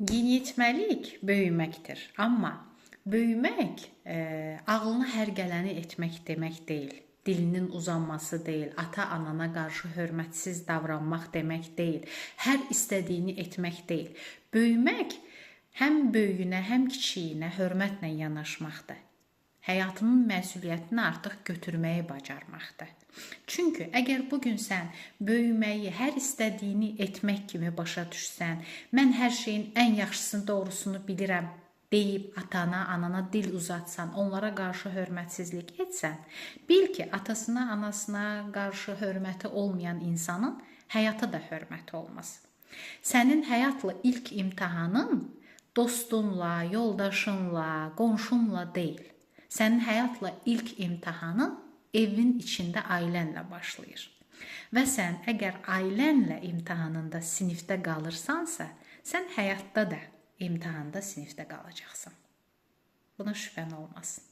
Yeniyetməlik böyüməkdir. Amma böyümək ağlına hər gələni etmək demək deyil. Dilinin uzanması deyil, ata-anana qarşı hörmətsiz davranmaq demək deyil, hər istədiyini etmək deyil. Böyümək həm böyüyünə, həm kiçiyinə hörmətlə yanaşmaqdır. Həyatının məsuliyyətini artıq götürməyi bacarmaqdır. Çünki əgər bugün sən böyüməyi, hər istədiyini etmək kimi başa düşsən, mən hər şeyin ən yaxşısını, doğrusunu bilirəm deyib atana, anana dil uzatsan, onlara qarşı hörmətsizlik etsən, bil ki, atasına, anasına qarşı hörməti olmayan insanın həyata da hörməti olmaz. Sənin həyatla ilk imtahanın dostunla, yoldaşınla, qonşunla deyil. Sənin həyatla ilk imtahanın evin içində ailənlə başlayır. Və sən əgər ailənlə imtahanında sinifdə qalırsansa, sən həyatda da imtahanda sinifdə qalacaqsan. Buna şübhən olmasın.